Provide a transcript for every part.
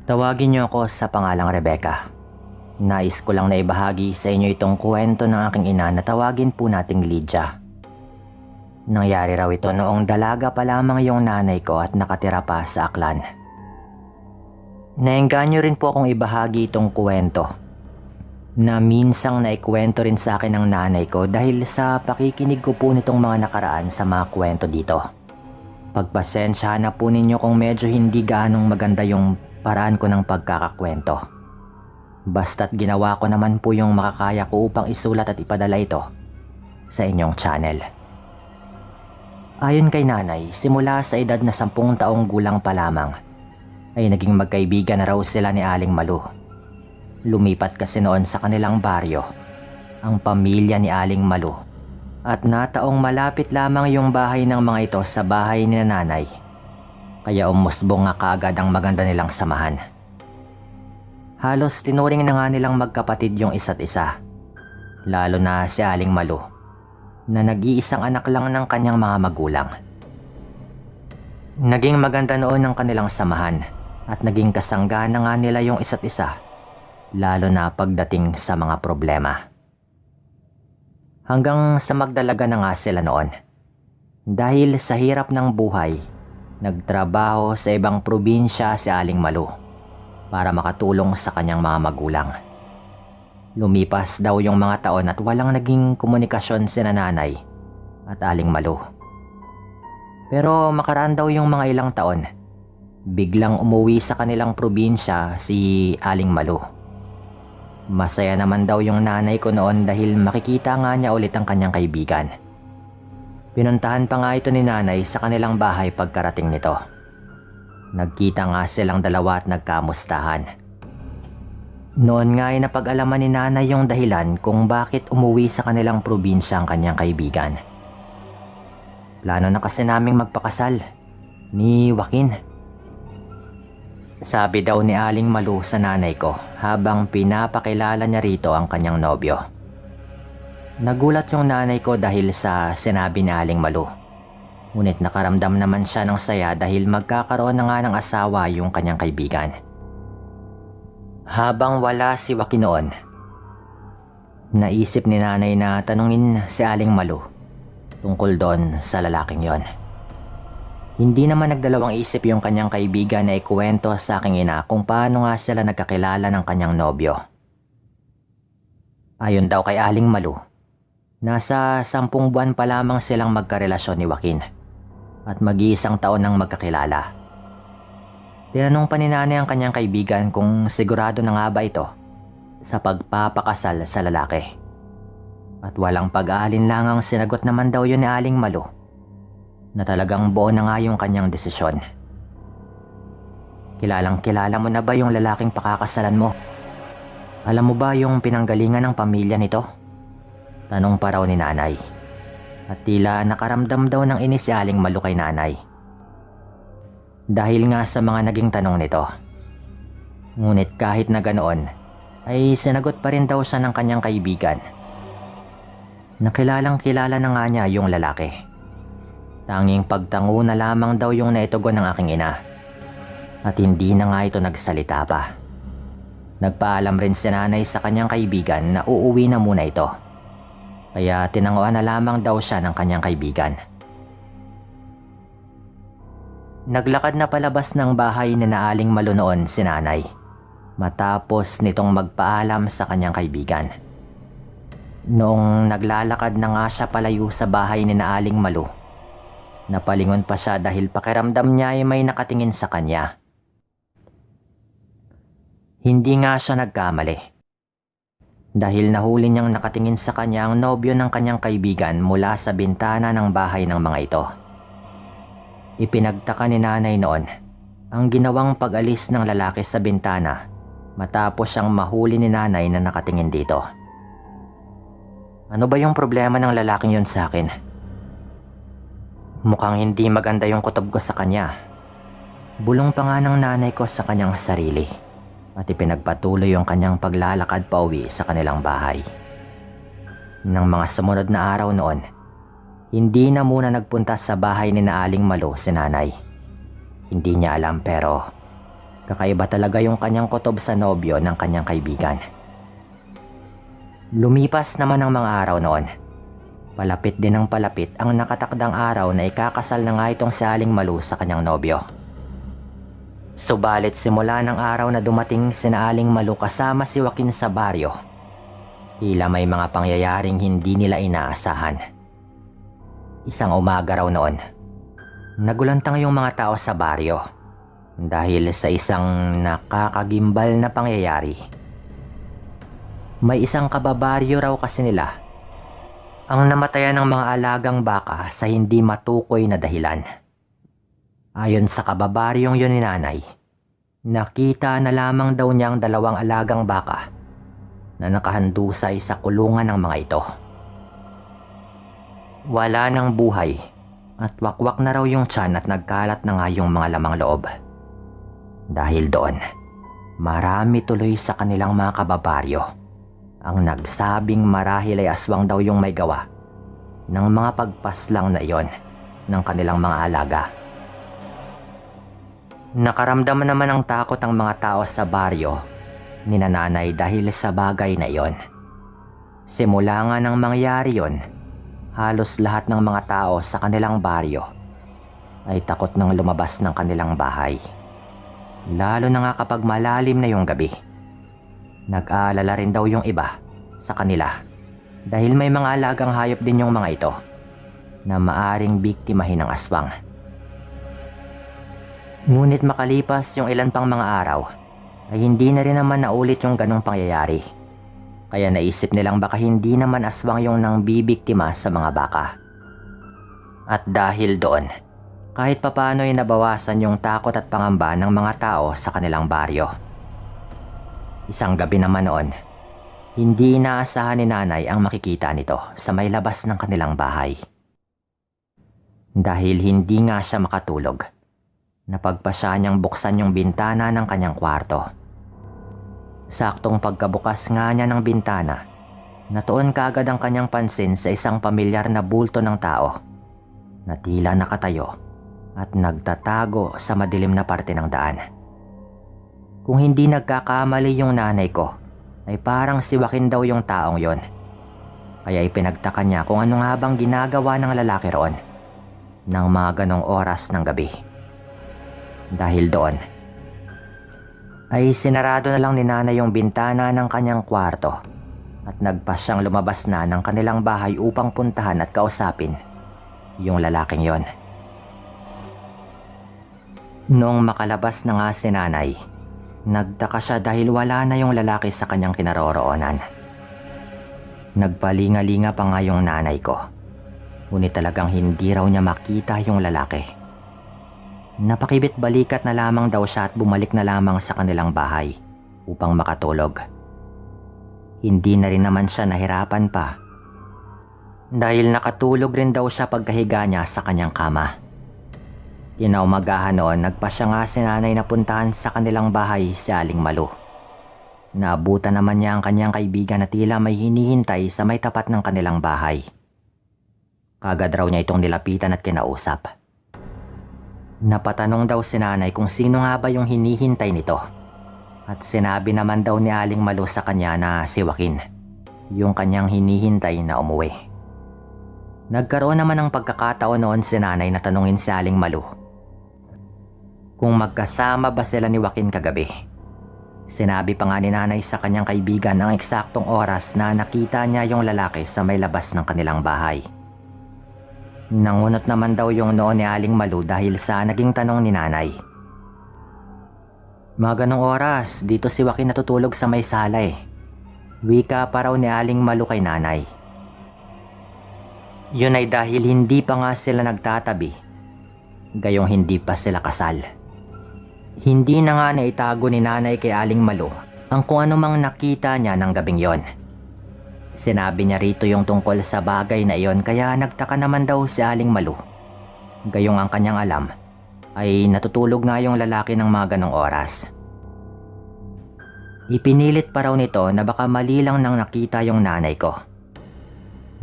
Tawagin niyo ako sa pangalang Rebecca. Nais ko lang na ibahagi sa inyo itong kwento ng aking ina na tawagin po nating Lydia. Nangyari raw ito noong dalaga pa lamang yung nanay ko at nakatira pa sa Aklan. Naengganyo rin po akong ibahagi itong kwento na minsang naikwento rin sa akin ng nanay ko dahil sa pakikinig ko po nitong mga nakaraan sa mga kwento dito. Pagpasensyahan na po ninyo kung medyo hindi gaanong maganda yung paraan ko ng pagkakakwento. Basta't ginawa ko naman po yung makakaya ko upang isulat at ipadala ito sa inyong channel. Ayon kay nanay, simula sa edad na 10 taong gulang pa lamang ay naging magkaibigan na raw sila ni Aling Malu. Lumipat kasi noon sa kanilang baryo ang pamilya ni Aling Malu at nataong malapit lamang yung bahay ng mga ito sa bahay ni nanay. Kaya umusbong nga kaagad ang maganda nilang samahan. Halos tinuring na nga nilang magkapatid yung isa't isa. Lalo na si Aling Malu na nag-iisang anak lang ng kanyang mga magulang. Naging maganda noon ang kanilang samahan at naging kasanggana nga nila yung isa't isa, lalo na pagdating sa mga problema. Hanggang sa magdalaga na nga sila noon. Dahil sa hirap ng buhay, nagtrabaho sa ibang probinsya si Aling Malu para makatulong sa kanyang mga magulang. Lumipas daw yung mga taon at walang naging komunikasyon si nanay at Aling Malu. Pero makaraan daw yung mga ilang taon, biglang umuwi sa kanilang probinsya si Aling Malu. Masaya naman daw yung nanay ko noon dahil makikita nga niya ulit ang kanyang kaibigan. Pinuntahan pa nga ito ni nanay sa kanilang bahay pagkarating nito. Nagkita nga silang dalawa at nagkamustahan. Noon nga ay napag-alaman ni nanay yung dahilan kung bakit umuwi sa kanilang probinsya ang kanyang kaibigan. Plano na kasi naming magpakasal ni Joaquin. Sabi daw ni Aling Malu sa nanay ko habang pinapakilala niya rito ang kanyang nobyo. Nagulat yung nanay ko dahil sa sinabi ni Aling Malu. Ngunit nakaramdam naman siya ng saya dahil magkakaroon na nga ng asawa yung kanyang kaibigan. Habang wala si Joaquin noon, naisip ni nanay na tanungin si Aling Malu tungkol doon sa lalaking yon. Hindi naman nagdalawang isip yung kanyang kaibigan na ikuwento sa aking ina kung paano nga sila nagkakilala ng kanyang nobyo. Ayon daw kay Aling Malu, nasa 10 buwan pa lamang silang magkarelasyon ni Joaquin at mag-iisang taon nang magkakilala. Tinanong pa ni nanay ang kanyang kaibigan kung sigurado na nga ba ito sa pagpapakasal sa lalaki. At walang pag-aalinlangang sinagot naman daw yun ni Aling Malu na talagang buo na nga yung kanyang desisyon. Kilalang kilala mo na ba yung lalaking pakakasalan mo? Alam mo ba yung pinanggalingan ng pamilya nito? Tanong pa raw ni nanay. At tila nakaramdam daw ng inis si Aling Malu kay nanay. Dahil nga sa mga naging tanong nito. Ngunit kahit na ganoon, ay sinagot pa rin daw siya ng kanyang kaibigan. Nakilalang kilala na nga niya yung lalaki. Tanging pagtango na lamang daw yung naitugon ng aking ina. At hindi na nga ito nagsalita pa. Nagpaalam rin si nanay sa kanyang kaibigan na uuwi na muna ito. Kaya tinanguan na lamang daw siya ng kanyang kaibigan. Naglakad na palabas ng bahay ni Aling Malu noon si nanay matapos nitong magpaalam sa kanyang kaibigan. Noong naglalakad na nga siya palayo sa bahay ni Aling Malu, napalingon pa siya dahil pakiramdam niya ay may nakatingin sa kanya. Hindi nga siya nagkamali. Dahil nahuli niyang nakatingin sa kanya ang nobyo ng kanyang kaibigan mula sa bintana ng bahay ng mga ito. Ipinagtaka ni nanay noon ang ginawang pag-alis ng lalaki sa bintana matapos siyang mahuli ni nanay na nakatingin dito. Ano ba yung problema ng lalaking yon sa akin? Mukhang hindi maganda yung kutob ko sa kanya. Bulong pa nga ng nanay ko sa kanyang sarili at ipinagpatuloy yung kanyang paglalakad pauwi sa kanilang bahay. Nang mga sumunod na araw noon, hindi na muna nagpunta sa bahay ni Aling Malu si nanay. Hindi niya alam pero Kakaiba talaga yung kanyang kutob sa nobyo ng kanyang kaibigan. Lumipas naman ang mga araw noon. Palapit din ng palapit ang nakatakdang araw na ikakasal na nga itong si Aling Malu sa kanyang nobyo. Subalit simula ng araw na dumating sina Aling Malu kasama si Joaquin sa baryo, tila may mga pangyayaring hindi nila inaasahan. Isang umaga raw noon, nagulantang yung mga tao sa baryo dahil sa isang nakakagimbal na pangyayari. May isang kababaryo raw kasi nila ang namatayan ng mga alagang baka sa hindi matukoy na dahilan. Ayon sa kababaryong yun ni nanay, nakita na lamang daw niyang 2 alagang baka na nakahandusay sa kulungan ng mga ito. Wala ng buhay at wakwak na raw yung tiyan at nagkalat na nga yung mga lamang loob. Dahil doon, marami tuloy sa kanilang mga kababaryo ang nagsabing marahil ay aswang daw yung may gawa ng mga pagpaslang na iyon ng kanilang mga alaga. Nakaramdam naman ng takot ang mga tao sa baryo ni nanay dahil sa bagay na iyon. Simula nga nang mangyari yon, halos lahat ng mga tao sa kanilang baryo ay takot nang lumabas ng kanilang bahay. Lalo na nga kapag malalim na yung gabi. Nag-aalala rin daw yung iba sa kanila dahil may mga alagang hayop din yung mga ito na maaring biktimahin ng aswang. Ngunit makalipas yung ilan pang mga araw ay hindi na rin naman naulit yung ganong pangyayari. Kaya naisip nilang baka hindi naman aswang yung nang bibiktima sa mga baka. At dahil doon, kahit papano ay nabawasan yung takot at pangamba ng mga tao sa kanilang baryo. Isang gabi naman noon, hindi inaasahan ni nanay ang makikita nito sa may labas ng kanilang bahay. Dahil hindi nga siya makatulog, napagpasya niyang buksan yung bintana ng kanyang kwarto. Saktong pagkabukas nga niya ng bintana, natuon kaagad ang kanyang pansin sa isang pamilyar na bulto ng tao na tila nakatayo at nagtatago sa madilim na parte ng daan. Kung hindi nagkakamali yung nanay ko, ay parang si Joaquin daw yung taong yon. Kaya ipinagtaka niya kung ano nga bang ginagawa ng lalaki roon ng mga ganong oras ng gabi. Dahil doon, ay sinarado na lang ni nanay yung bintana ng kanyang kwarto at nagpasyang lumabas na ng kanilang bahay upang puntahan at kausapin yung lalaking yon. Noong makalabas na nga si nanay, nagtaka siya dahil wala na yung lalaki sa kanyang kinaroroonan. Nagpalinga-linga pa nga yung nanay ko, ngunit talagang hindi raw niya makita yung lalaki. Napakibit balikat na lamang daw siya at bumalik na lamang sa kanilang bahay upang makatulog. Hindi na rin naman siya nahirapan pa dahil nakatulog rin daw siya pagkahiga niya sa kanyang kama. Kinaumagahan noon, nagpasya nga si nanay na puntahan sa kanilang bahay si Aling Malu. Naabutan naman niya ang kanyang kaibigan na tila may hinihintay sa may tapat ng kanilang bahay. Kagad raw niya itong nilapitan at kinausap. Napatanong daw si nanay kung sino nga ba yung hinihintay nito. At sinabi naman daw ni Aling Malu sa kanya na si Joaquin, yung kanyang hinihintay na umuwi. Nagkaroon naman ng pagkakataon noon si nanay na tanungin si Aling Malu kung magkasama ba sila ni Joaquin kagabi. Sinabi pa nga ni nanay sa kanyang kaibigan ang eksaktong oras na nakita niya yung lalaki sa may labas ng kanilang bahay. Nangunot naman daw yung noon ni Aling Malu dahil sa naging tanong ni nanay. Mga ganong oras, dito si Joaquin natutulog sa may sala eh. Wika pa raw ni Aling Malu kay nanay. Yun ay dahil hindi pa nga sila nagtatabi, gayong hindi pa sila kasal. Hindi na nga naitago ni nanay kay Aling Malu ang kung anumang nakita niya ng gabing yon. Sinabi niya rito yung tungkol sa bagay na iyon kaya nagtaka naman daw si Aling Malu. Gayong ang kanyang alam ay natutulog nga yung lalaki ng mga ganong oras. Ipinilit pa raw nito na baka mali lang nang nakita yung nanay ko.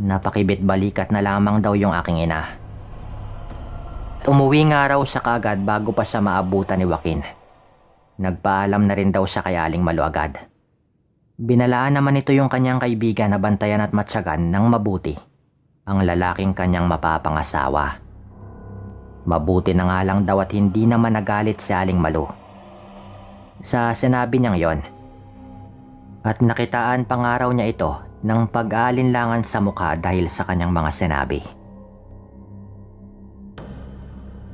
Napakibit balikat na lamang daw yung aking ina. Umuwi nga raw siya kagad bago pa siya maabutan ni Joaquin. Nagpaalam na rin daw siya kay Aling Malu agad. Binalaan naman ito yung kanyang kaibigan na bantayan at matyagan ng mabuti ang lalaking kanyang mapapangasawa. Mabuti na nga lang daw at hindi naman nagalit si Aling Malu sa sinabi niyang yon. At nakitaan pa nga raw niya ito ng pag-aalinlangan sa mukha dahil sa kanyang mga sinabi.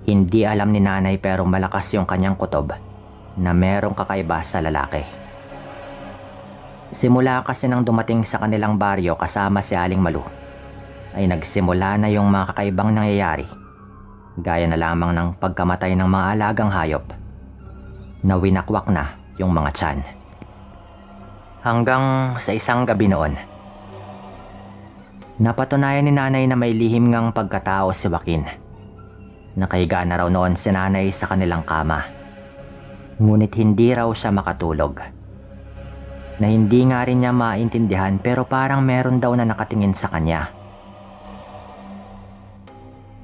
Hindi alam ni nanay pero malakas yung kanyang kutob na merong kakaiba sa lalaki. Simula kasi nang dumating sa kanilang baryo kasama si Aling Malu, ay nagsimula na yung mga kakaibang nangyayari, gaya na lamang ng pagkamatay ng mga alagang hayop na winakwak na yung mga tiyan. Hanggang sa isang gabi noon, napatunayan ni nanay na may lihim ngang pagkatao si Joaquin. Nakahiga na raw noon si nanay sa kanilang kama. Ngunit hindi raw siya makatulog. Na hindi nga rin niya maintindihan pero parang meron daw na nakatingin sa kanya.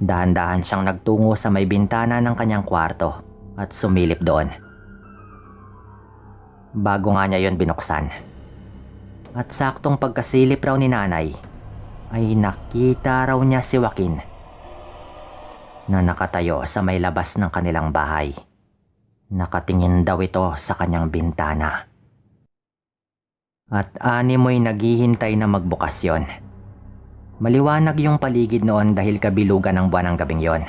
Dahan-dahan siyang nagtungo sa may bintana ng kanyang kwarto at sumilip doon. Bago nga niya yon binuksan. At saktong pagkasilip raw ni nanay, ay nakita raw niya si Joaquin na nakatayo sa may labas ng kanilang bahay. Nakatingin daw ito sa kanyang bintana. At animoy naghihintay na magbukas yon. Maliwanag yung paligid noon dahil kabilugan ng buwan ng gabing yon.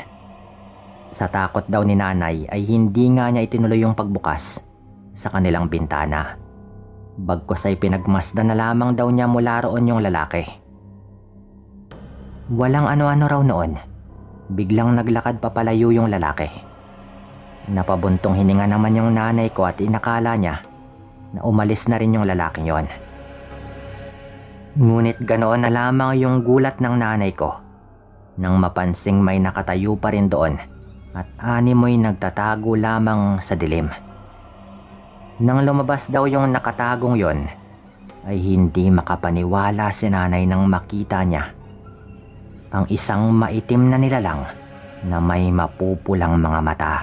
Sa takot daw ni nanay ay hindi nga niya itinuloy yung pagbukas sa kanilang bintana. Bagkus ay pinagmasdan na lamang daw niya mula roon yung lalaki. Walang ano-ano raw noon. Biglang naglakad papalayo yung lalaki. Napabuntong hininga naman yung nanay ko at inakala niya na umalis na rin yung lalaking yon. Ngunit ganoon na lamang yung gulat ng nanay ko nang mapansing may nakatayo pa rin doon at animoy nagtatago lamang sa dilim. Nang lumabas daw yung nakatagong yon, ay hindi makapaniwala si nanay nang makita niya ang isang maitim na nilalang na may mapupulang mga mata.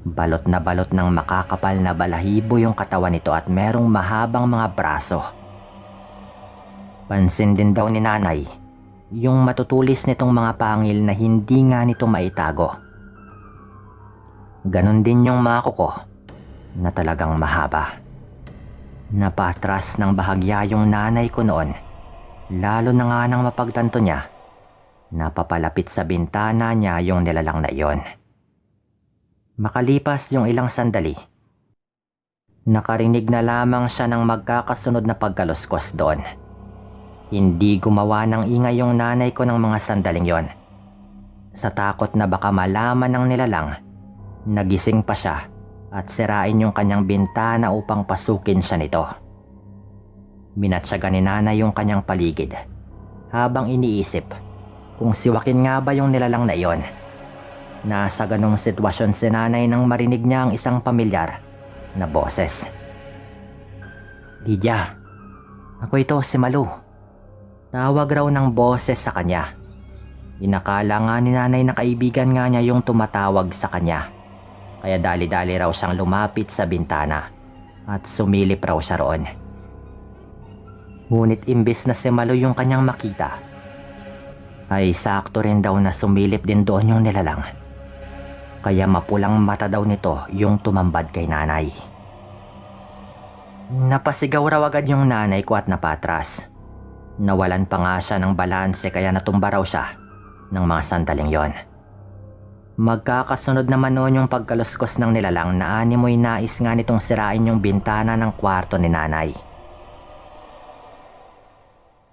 Balot na balot ng makakapal na balahibo yung katawan nito at merong mahabang mga braso. Pansin din daw ni nanay yung matutulis nitong mga pangil na hindi nga nito maitago. Ganon din yung mga kuko na talagang mahaba. Napatras ng bahagya yung nanay ko noon, lalo na nga nang mapagtanto niya na papalapit sa bintana niya yung nilalang na iyon. Makalipas yung ilang sandali, nakarinig na lamang siya ng magkakasunod na pagkaluskos doon. Hindi gumawa ng ingay yung nanay ko ng mga sandaling yon. Sa takot na baka malaman ng nilalang, nagising pa siya at sirain yung kanyang bintana upang pasukin siya nito. Minatsyaga ni nanay yung kanyang paligid habang iniisip kung si Joaquin nga ba yung nilalang na iyon. Nasa ganong sitwasyon si nanay nang marinig niya ang isang pamilyar na boses. Lydia, ako ito si Malu. Tawag raw ng boses sa kanya. Inakala nga ni nanay na kaibigan nga niya yung tumatawag sa kanya. Kaya dali-dali raw siyang lumapit sa bintana at sumilip raw siya roon. Ngunit imbes na si Malu yung kanyang makita, ay sakto rin daw na sumilip din doon yung nilalang. Kaya mapulang mata daw nito yung tumambad kay nanay. Napasigaw raw agad yung nanay ko at napatras. Nawalan pa nga siya ng balanse kaya natumba raw siya ng mga sandaling yon. Magkakasunod naman noon yung pagkaluskos ng nilalang na animoy nais nga nitong sirain yung bintana ng kwarto ni nanay.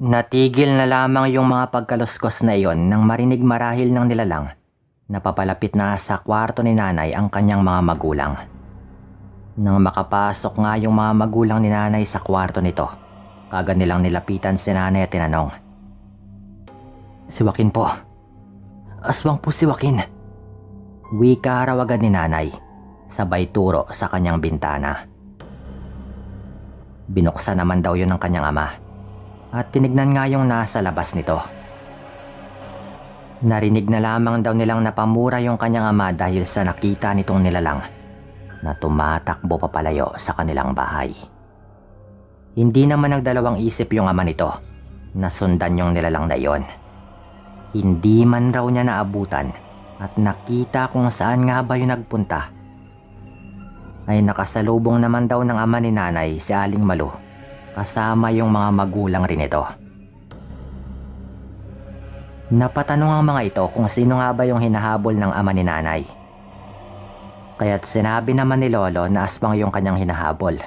Natigil na lamang yung mga pagkaluskos na iyon nang marinig marahil ng nilalang na papalapit na sa kwarto ni nanay ang kanyang mga magulang. Nang makapasok nga yung mga magulang ni nanay sa kwarto nito, kagad nilang nilapitan si nanay at tinanong, "Si Joaquin po. Aswang po si Joaquin." Wika raw agad ni nanay, sabay turo sa kanyang bintana. Binuksan naman daw yun ng kanyang ama at tinignan nga yung nasa labas nito. Narinig na lamang daw nilang napamura yung kanyang ama dahil sa nakita nitong nilalang na tumatakbo papalayo sa kanilang bahay. Hindi naman nagdalawang isip yung ama nito na sundan yung nilalang na iyon. Hindi man raw niya naabutan at nakita kung saan nga ba yung nagpunta, ay nakasalubong naman daw ng ama ni nanay si Aling Malu kasama yung mga magulang rin ito. Napatanong ang mga ito kung sino nga ba yung hinahabol ng ama ni nanay. Kaya't sinabi naman ni Lolo na aswang yung kanyang hinahabol.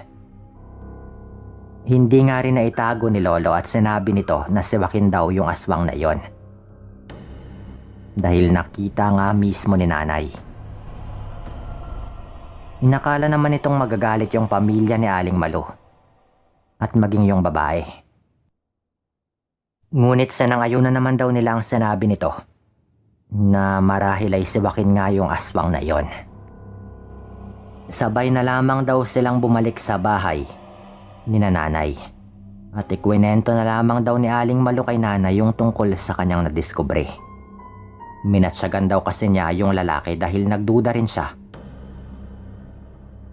Hindi nga rin naitago ni Lolo at sinabi nito na si Joaquin daw yung aswang na iyon. Dahil nakita nga mismo ni nanay. Inakala naman itong magagalit yung pamilya ni Aling Malu at maging yung babae. Ngunit sa nangayunan naman daw nila ang sinabi nito na marahil ay si Joaquin nga yung aswang na iyon. Sabay na lamang daw silang bumalik sa bahay ni nanay at ikwinento na lamang daw ni Aling Malu kay nanay yung tungkol sa kanyang nadiskubre. Minatsyagan daw kasi niya yung lalaki dahil nagduda rin siya.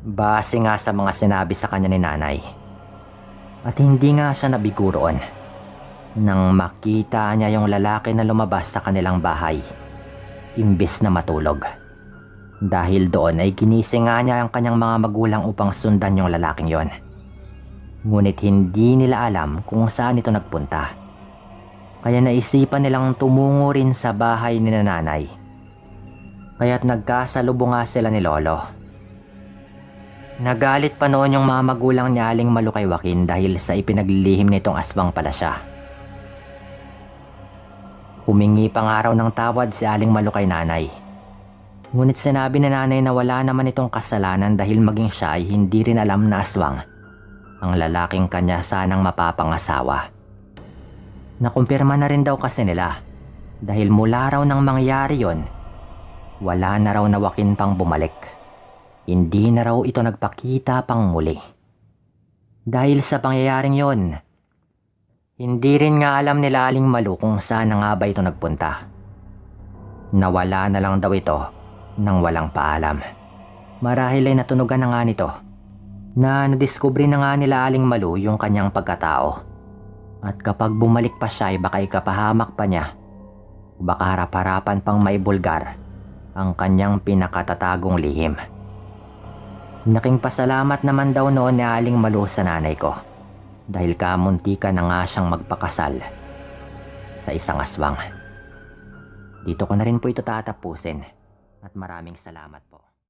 Base nga sa mga sinabi sa kanya ni nanay. At hindi nga siya nabigo roon nang makita niya yung lalaki na lumabas sa kanilang bahay imbes na matulog. Dahil doon ay ginising nga niya ang kanyang mga magulang upang sundan yung lalaking yon. Ngunit hindi nila alam kung saan ito nagpunta. Kaya naisipan nilang tumungo rin sa bahay ni nanay. Kaya't nagkasalubong nga sila ni Lolo. Nagalit pa noon yung mga magulang ni Aling Malu kay Joaquin dahil sa ipinaglilihim nitong aswang pala siya. Humingi pa nga raw ng tawad si Aling Malu kay nanay. Ngunit sinabi ni nanay na wala naman itong kasalanan dahil maging siya ay hindi rin alam na aswang ang lalaking kanya sanang mapapangasawa. Nakumpirma na rin daw kasi nila dahil mula raw nang mangyari yon, wala na raw na Joaquin pang bumalik. Hindi na raw ito nagpakita pang muli. Dahil sa pangyayaring yon, hindi rin nga alam nila Aling Malu kung saan na nga ba ito nagpunta. Nawala na lang daw ito nang walang paalam. Marahil ay natunugan na nga nito na nadiskubre na nga nila Aling Malu yung kanyang pagkatao. At kapag bumalik pa siya ay baka ikapahamak pa niya o baka harap-harapan pang maibulgar ang kanyang pinakatatagong lihim. Naking pasalamat naman daw noon ni Aling Malu sa nanay ko dahil kamuntika na nga siyang magpakasal sa isang aswang. Dito ko na rin po ito tatapusin at maraming salamat po.